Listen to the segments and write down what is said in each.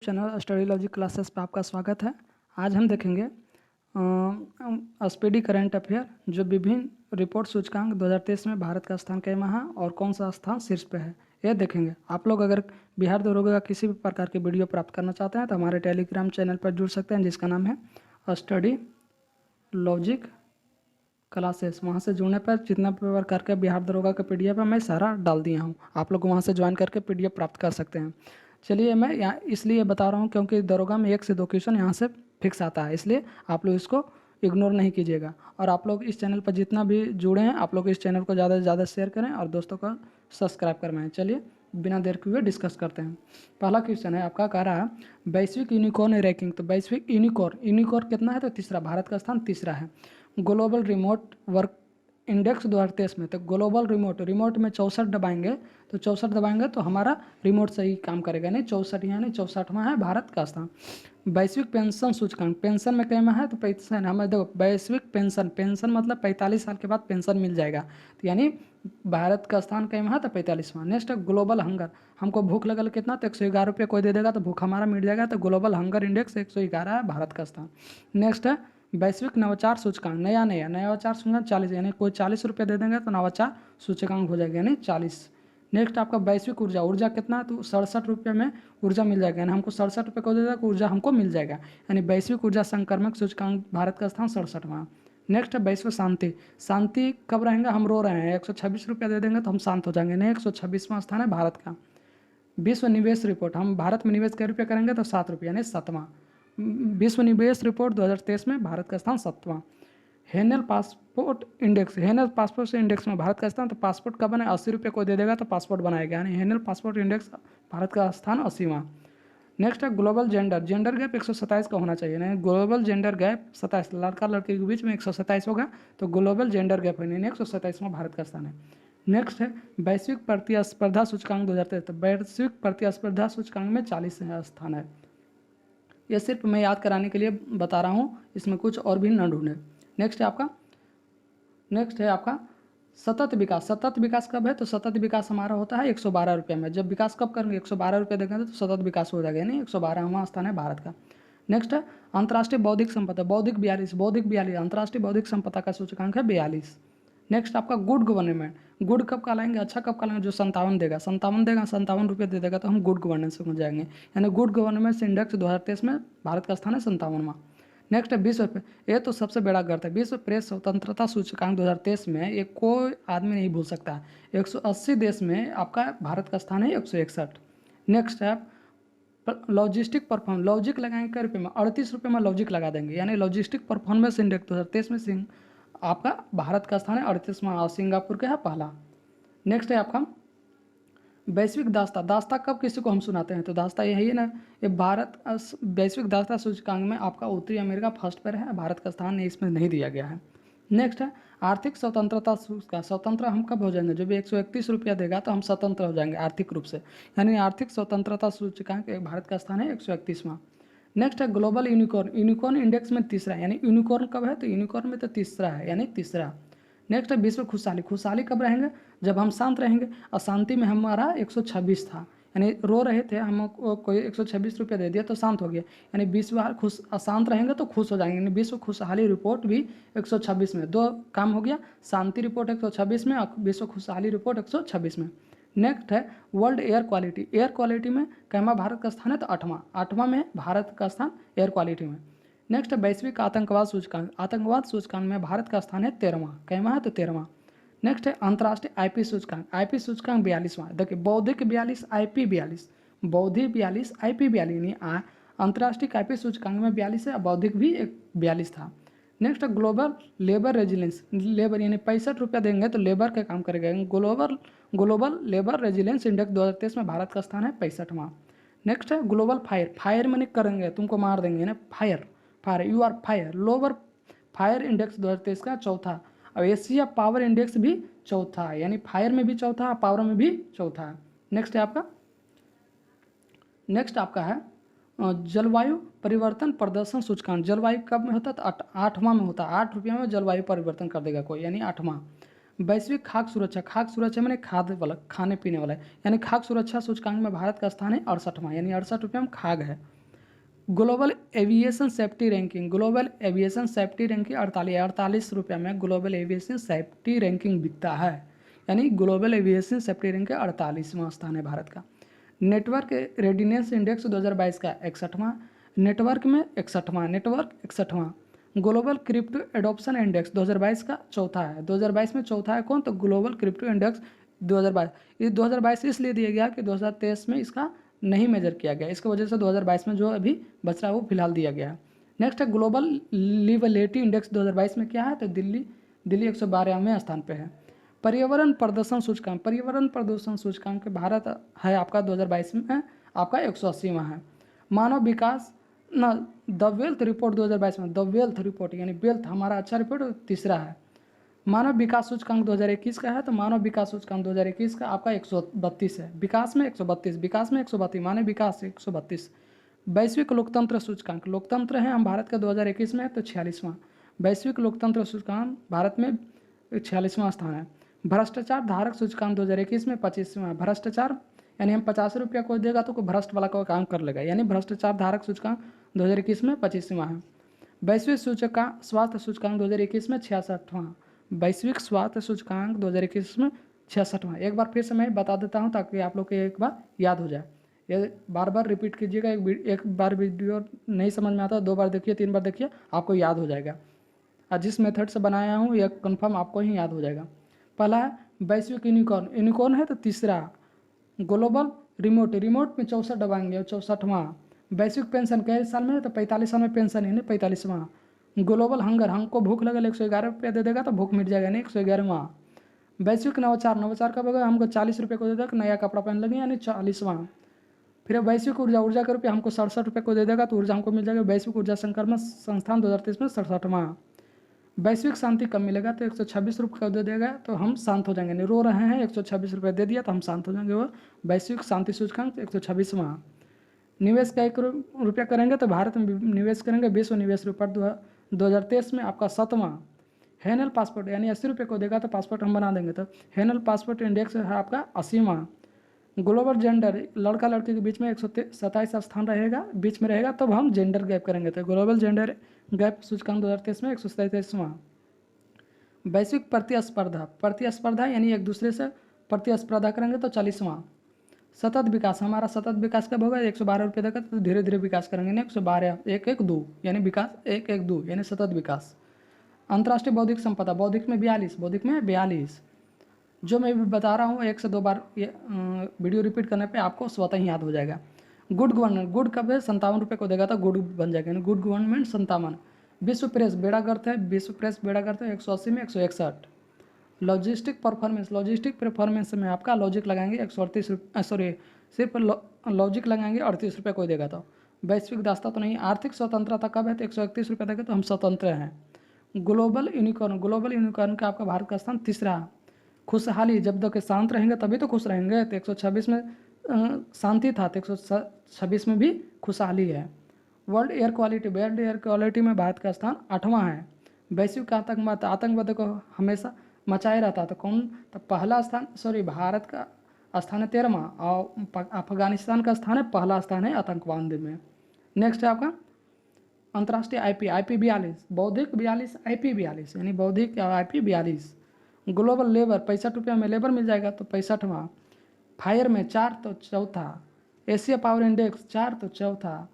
Channel study logic classes पे आपका स्वागत है। आज हम देखेंगे स्पीडी करंट अफेयर जो विभिन्न रिपोर्ट सूचकांक 2023 में भारत का स्थान कैमा है और कौन सा स्थान शीर्ष पे है, ये देखेंगे। आप लोग अगर बिहार दरोगा का किसी भी प्रकार की वीडियो प्राप्त करना चाहते हैं तो हमारे टेलीग्राम चैनल पर जुड़ सकते हैं, जिसका नाम है स्टडी लॉजिक क्लासेस। वहाँ से जुड़ने पर जितना प्रकार का बिहार दरोगा का PDF है मैं सारा डाल दिया हूँ, आप लोग वहाँ से ज्वाइन करके PDF प्राप्त कर सकते हैं। चलिए, मैं यहाँ इसलिए बता रहा हूँ क्योंकि दरोगा में 1 से 2 क्वेश्चन यहाँ से फिक्स आता है, इसलिए आप लोग इसको इग्नोर नहीं कीजिएगा। और आप लोग इस चैनल पर जितना भी जुड़े हैं आप लोग इस चैनल को ज़्यादा से ज़्यादा शेयर करें और दोस्तों को सब्सक्राइब करवाएं। चलिए बिना देर के हुए डिस्कस करते हैं। पहला क्वेश्चन है आपका, कह रहा है वैश्विक यूनिकॉर्न रैंकिंग। तो वैश्विक यूनिकॉर्न कितना है? तो तीसरा, भारत का स्थान तीसरा है। ग्लोबल रिमोट वर्क इंडेक्स 2023 में, तो ग्लोबल रिमोट में 64 दबाएंगे तो 64 दबाएंगे तो हमारा रिमोट सही काम करेगा, नहीं 64 यानी 64वां है भारत का स्थान। वैश्विक पेंशन सूचकांक, पेंशन में कैमा है? तो पेंशन हमें देखो, वैश्विक पेंशन मतलब 45 साल के बाद पेंशन मिल जाएगा, तो यानी भारत का स्थान कैमा है? तो 45वां। नेक्स्ट है ग्लोबल हंगर, हमको भूख लगल कितना? तो 111 रुपये कोई दे देगा तो भूख हमारा मिट जाएगा, तो ग्लोबल हंगर इंडेक्स 111 है भारत का स्थान। नेक्स्ट है वैश्विक नवाचार सूचकांक, नवाचार सूचकांक 40, यानी कोई 40 रुपये दे देंगे तो नवाचार सूचकांक हो जाएगा, यानी 40। नेक्स्ट आपका वैश्विक ऊर्जा कितना? तो 67 रुपये में ऊर्जा मिल जाएगा, यानी हमको 67 रुपये को दे देगा ऊर्जा हमको मिल जाएगा, यानी वैश्विक ऊर्जा संक्रमक सूचकांक भारत का स्थान 67वां। नेक्स्ट है वैश्विक शांति कब रहेंगे? हम रो रहे हैं, 126 रुपये दे देंगे तो हम शांत हो जाएंगे, नहीं 126वां स्थान है भारत का। विश्व निवेश रिपोर्ट, हम भारत में निवेश कै रुपये करेंगे? तो 7 रुपये, यानी 7वां। विश्व निवेश रिपोर्ट 2023 में भारत का स्थान 7वां। हेनल पासपोर्ट इंडेक्स में भारत का स्थान, तो पासपोर्ट का बना 80 रुपये को दे देगा तो पासपोर्ट बनाएगा, यानी हेनल पासपोर्ट इंडेक्स भारत का स्थान 80वां। नेक्स्ट है ग्लोबल जेंडर गैप 127 का होना चाहिए, नहीं ग्लोबल जेंडर गैप 27, लड़का लड़की के बीच में 127 होगा तो ग्लोबल जेंडर गैप है, 127वां भारत का स्थान है। नेक्स्ट है वैश्विक प्रतिस्पर्धा सूचकांक 2023, तो वैश्विक प्रतिस्पर्धा सूचकांक में 40 स्थान है। ये सिर्फ मैं याद कराने के लिए बता रहा हूँ, इसमें कुछ और भी न ढूंढे। नेक्स्ट है आपका सतत विकास कब है? तो सतत विकास हमारा होता है 112 रुपये में। जब विकास कब करेंगे? 112 रुपये देंगे तो सतत विकास हो जाएगा, यानी 112वां स्थान है भारत का। नेक्स्ट है अंतर्राष्ट्रीय बौद्धिक संपदा, बौद्धिक 42, अंतर्राष्ट्रीय बौद्धिक संपदा का सूचकांक है 42। नेक्स्ट आपका गुड गवर्नमेंट, गुड कब कहलाएंगे? अच्छा कब कहलाएंगे? जो 57 देगा, 57 रुपये दे देगा तो हम गुड गवर्नेंस हो जाएंगे, यानी गुड गवर्नेंस इंडेक्स 2023 में भारत का स्थान है 57वां। नेक्स्ट है विश्व, ये तो सबसे बड़ा गर्त है, विश्व प्रेस स्वतंत्रता सूचकांक 2023 में ये कोई आदमी नहीं भूल सकता, 180 देश में आपका भारत का स्थान है 161। नेक्स्ट है लॉजिस्टिक परफॉर्मेंस, लॉजिक लगाएंगे क्या रुपये में? 38 रुपये में लॉजिक लगा देंगे, यानी लॉजिस्टिक परफॉर्मेंस इंडेक्स 2023 में आपका भारत का स्थान है 38वां और सिंगापुर का है पहला। नेक्स्ट है आपका वैश्विक दास्ता कब किसी को हम सुनाते हैं? तो दास्ता यही है ना, ये भारत वैश्विक दास्ता सूचकांक में आपका उत्तरी अमेरिका फर्स्ट पर है, भारत का स्थान इसमें नहीं दिया गया है। नेक्स्ट है आर्थिक स्वतंत्रता सूचकांक, स्वतंत्र हम कब हो जाएंगे? जब 131 रुपया देगा तो हम स्वतंत्र हो जाएंगे आर्थिक रूप से, यानी आर्थिक स्वतंत्रता सूचकांक भारत का स्थान है 131वां। नेक्स्ट है ग्लोबल यूनिकॉर्न इंडेक्स में तीसरा, यानी यूनिकॉर्न कब है? तो यूनिकॉर्न में तो तीसरा है, यानी तीसरा। नेक्स्ट है विश्व खुशहाली कब रहेंगे? जब हम शांत रहेंगे, अशांति में हमारा 126 था, यानी रो रहे थे हम, कोई 126 रुपये दे दिया तो शांत हो गया, यानी विश्व अशांत रहेंगे तो खुश हो जाएंगे, यानी विश्व खुशहाली रिपोर्ट भी 126 में, दो काम हो गया, शांति रिपोर्ट 126 में और विश्व खुशहाली रिपोर्ट 126 में। नेक्स्ट है वर्ल्ड एयर क्वालिटी में कैमा भारत का स्थान है? तो 8वां में भारत का स्थान एयर क्वालिटी में। नेक्स्ट है वैश्विक आतंकवाद सूचकांक में भारत का स्थान है 13वां, कैमा है? तो 13वां। नेक्स्ट है अंतर्राष्ट्रीय आईपी सूचकांक 42वां। देखिए बौद्धिक 42, आईपी 42, बौद्धिक 42, आईपी 42, यानी अंतर्राष्ट्रीय आईपी सूचकांक में 42 है और बौद्धिक भी 42 था। नेक्स्ट है ग्लोबल लेबर रेजिलेंस, लेबर यानी 65 रुपया देंगे तो लेबर का काम करेगा, ग्लोबल लेबर रेजिलेंस इंडेक्स 2023 में भारत का स्थान है 65वां। नेक्स्ट है ग्लोबल फायर मैंने करेंगे तुमको मार देंगे ना, fire you are fire, lower fire index 2023 का चौथा, और एशिया पावर इंडेक्स भी चौथा है, यानी फायर में भी चौथा, पावर में भी चौथा है। नेक्स्ट आपका है जलवायु परिवर्तन प्रदर्शन सूचकांक, जलवायु कब में होता है? तो 8वां में होता है, 8 रुपये में जलवायु परिवर्तन कर देगा कोई, यानी 8वां। वैश्विक खाद्य सुरक्षा मैंने खाद्य वाला, खाने पीने वाला है, यानी खाद्य सुरक्षा सूचकांक में भारत का स्थान है 68वां, यानी 68 रुपये में खाग है। Global aviation safety ranking, global aviation safety ranking 48 रुपये में ग्लोबल एविएशन सेफ्टी रैंकिंग बिकता है, यानी ग्लोबल एविएशन सेफ्टी रैंकिंग 48वां स्थान है भारत का। नेटवर्क रेडिनेस इंडेक्स 2022 का 61वां, नेटवर्क में 61वां, नेटवर्क 61वां। ग्लोबल क्रिप्टो एडॉप्शन इंडेक्स 2022 का चौथा है, 2022 में चौथा है कौन, तो ग्लोबल क्रिप्टो इंडेक्स 2022। ये 2022 इसलिए दिया गया कि 2023 में इसका नहीं मेजर किया गया, इसकी वजह से 2022 में जो अभी बच रहा है वो फिलहाल दिया गया है। नेक्स्ट है ग्लोबल लिवेबिलिटी इंडेक्स 2022 में क्या है, तो दिल्ली 112वें स्थान पे है। पर्यावरण प्रदूषण सूचकांक, पर्यावरण प्रदूषण सूचकांक भारत है आपका 2022 में आपका 180वां है। मानव विकास न द वेल्थ रिपोर्ट 2022 में, द वेल्थ रिपोर्ट यानी वेल्थ हमारा अच्छा रिपोर्ट तीसरा है। मानव विकास सूचकांक 2021 का है, तो मानव विकास सूचकांक 2021 का आपका 132 है, विकास में 132, विकास में 132, मानव विकास 132। वैश्विक लोकतंत्र सूचकांक, लोकतंत्र है हम भारत का 2021 में है तो 46वां, वैश्विक लोकतंत्र सूचकांक भारत में 46वां स्थान है। भ्रष्टाचार धारक सूचकांक 2021 में 25वां, भ्रष्टाचार यानी हम 50 रुपया को देगा तो कोई भ्रष्ट वाला को काम कर लेगा, यानी भ्रष्टाचार धारक सूचकांक 2021 में 25वां है। वैश्विक सूचकांक स्वास्थ्य सूचकांक 2021 में 66वां, वैश्विक स्वास्थ्य सूचकांक 2021 में 66वां। एक बार फिर से मैं बता देता हूं ताकि आप लोग को एक बार याद हो जाए, ये बार बार रिपीट कीजिएगा, एक बार वीडियो नहीं समझ में आता 2 बार देखिए 3 बार देखिए, आपको याद हो जाएगा। और जिस मेथड से बनाया हूँ यह कन्फर्म आपको ही याद हो जाएगा। पहला है वैश्विक यूनिकॉर्न, यूनिकॉर्न है तो तीसरा। ग्लोबल रिमोट, रिमोट में 64 दबाएंगे 64वां। वैश्विक पेंशन कई साल में है तो 45 साल में पेंशन है, 45वां। ग्लोबल हंगर, हमको भूख लगल 111 रुपया दे देगा तो भूख मिट जाएगा, नहीं 111वां। वैश्विक नवाचार, नवाचार कब होगा, हमको 40 रुपये को दे देगा नया कपड़ा पहन लगे, यानी 40वां। फिर वैश्विक ऊर्जा, ऊर्जा का रुपया हमको 67 रुपये को दे देगा तो ऊर्जा हमको मिल जाएगा, वैश्विक ऊर्जा संक्रमण संस्थान 2023 में 67वां। वैश्विक शांति कब मिलेगा, तो 126 रुपये का दे देगा तो हम शांत हो जाएंगे, नहीं रो रहे हैं 126 रुपये दे दिया तो हम शांत हो जाएंगे, वो वैश्विक शांति सूचकांक 126वां। निवेश का 1 रुपया करेंगे तो भारत में निवेश करेंगे, विश्व निवेश रिपोर्ट 2023 में आपका 7वां। हैनल पासपोर्ट यानी 80 रुपये को देगा तो पासपोर्ट हम बना देंगे, तो हैनल पासपोर्ट इंडेक्स है आपका 80वां। ग्लोबल जेंडर, लड़का लड़की के बीच में 127 स्थान रहेगा, बीच में रहेगा तब हम जेंडर गैप करेंगे, तो ग्लोबल जेंडर गैप सूचकांक 2023 में 127वां। वैश्विक प्रतिस्पर्धा, प्रतिस्पर्धा यानी एक दूसरे से प्रतिस्पर्धा करेंगे तो 40वां। सतत विकास, हमारा सतत विकास कब होगा, 112 रुपये देगा तो धीरे धीरे विकास करेंगे, ना 112 112 यानी विकास 112 यानी सतत विकास। अंतर्राष्ट्रीय बौद्धिक संपदा, बौद्धिक में 42, बौद्धिक में 42। जो मैं भी बता रहा हूँ 1 से 2 बार ये वीडियो रिपीट करने पे आपको स्वतः ही याद हो जाएगा। गुड गवर्नमेंट, गुड कब है 57 रुपये को देगा तो गुड बन जाएगा, यानी गुड गवर्नमेंट 57। विश्व प्रेस बेड़ा गर्क है, विश्व प्रेस बेड़ा गर्क है 180 में 161। लॉजिस्टिक परफॉर्मेंस, लॉजिस्टिक परफॉर्मेंस में आपका लॉजिक लगाएंगे 138 रुपये, सॉरी सिर्फ लॉजिक लगाएंगे 38 रुपये को देगा तो। वैश्विक दास्ता तो नहीं। आर्थिक स्वतंत्रता कब है तो 131 रुपये देगा तो हम स्वतंत्र हैं। ग्लोबल यूनिकॉर्न, ग्लोबल यूनिकॉर्न का आपका भारत का स्थान तीसरा। खुशहाली, जब तक शांत रहेंगे तभी तो खुश रहेंगे, तो 126 में शांति था तो 126 में भी खुशहाली है। World air quality, world air quality में भारत का स्थान 8वां है। वैश्विक आतंकवाद, आतंकवाद को हमेशा मचाए रहता तो कौन, तो पहला स्थान, सॉरी भारत का स्थान है 13वां और अफगानिस्तान का स्थान है पहला स्थान है आतंकवाद में। नेक्स्ट है आपका अंतर्राष्ट्रीय आईपी, आईपी 42, बौद्धिक 42, आईपी 42 यानी बौद्धिक आईपी 42। ग्लोबल लेबर 65 रुपया में लेबर मिल जाएगा तो 65वां। फायर में 4 तो चौथा। एशिया पावर इंडेक्स 4 तो चौथा।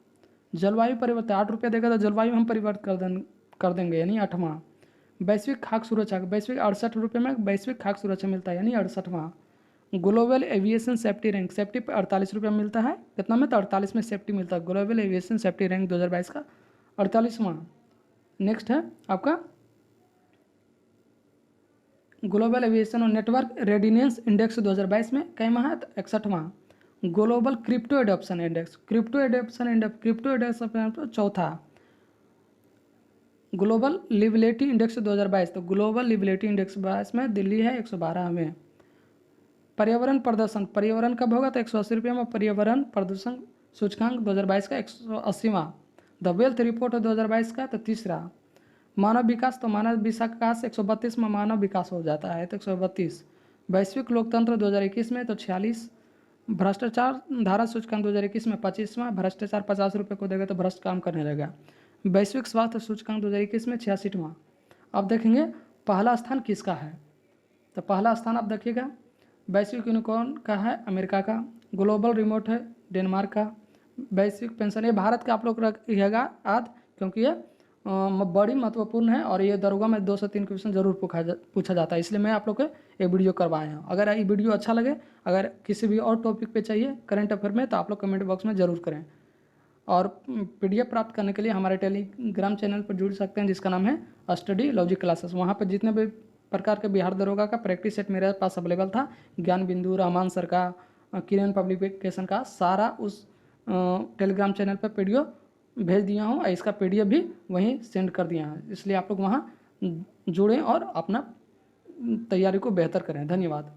जलवायु परिवर्तन 8 रुपया देगा तो जलवायु हम परिवर्तन कर देंगे यानी 8वां। वैश्विक खाद्य सुरक्षा, वैश्विक 68 रुपये में वैश्विक खाद्य सुरक्षा मिलता है यानी 68वां। Global aviation safety rank, safety पर 48 रुपये मिलता है, कितना में तो 48 में सेफ्टी मिलता है। ग्लोबल एविएशन सेफ्टी रैंक 2022 का 48वां। नेक्स्ट है आपका ग्लोबल एविएशन और नेटवर्क रेडिनेंस इंडेक्स 2022 में कैमा है तो 61वां। Global crypto adoption index, crypto adoption index, crypto adoption चौथा। ग्लोबल लिबिलिटी इंडेक्स 2022, तो ग्लोबल लिबिलिटी इंडेक्स 22 में दिल्ली है 112वें। पर्यावरण प्रदर्शन, पर्यावरण कब होगा तो 180 रुपये में पर्यावरण प्रदूषण सूचकांक 2022 का 180वां। द वेल्थ रिपोर्ट 2022 का तो तीसरा। मानव विकास, तो मानव विकास 132 में मानव विकास हो जाता है तो 132। वैश्विक लोकतंत्र 2021 में तो 46। भ्रष्टाचार धारा सूचकांक 2021 में 25वां। भ्रष्टाचार 50 रुपये को देगा तो भ्रष्ट काम करने लगेगा। वैश्विक स्वास्थ्य सूचकांक 2021 में 66वां। अब देखेंगे पहला स्थान किसका है, तो पहला स्थान आप देखिएगा वैश्विक यूनिकॉर्न का है अमेरिका का। ग्लोबल रिमोट है डेनमार्क का। वैश्विक पेंशन ये भारत का आप लोग रखिएगा याद, क्योंकि ये बड़ी महत्वपूर्ण है और ये दरोगा में 2 से 3 क्वेश्चन जरूर पूछा जाता है, इसलिए मैं आप लोग को ये वीडियो करवाए हैं। अगर ये वीडियो अच्छा लगे, अगर किसी भी और टॉपिक पे चाहिए करंट अफेयर में, तो आप लोग कमेंट बॉक्स में ज़रूर करें। और PDF प्राप्त करने के लिए हमारे टेलीग्राम चैनल पर जुड़ सकते हैं जिसका नाम है स्टडी लॉजिक क्लासेस। वहाँ पर जितने भी प्रकार के बिहार दरोगा का प्रैक्टिस सेट मेरे पास अवेलेबल था, ज्ञान बिंदु, रहमान सर का, किरण पब्लिकेशन का, सारा उस टेलीग्राम चैनल पर वीडियो भेज दिया हूँ और इसका PDF भी वहीं सेंड कर दिया है, इसलिए आप लोग वहाँ जुड़ें और अपना तैयारी को बेहतर करें। धन्यवाद।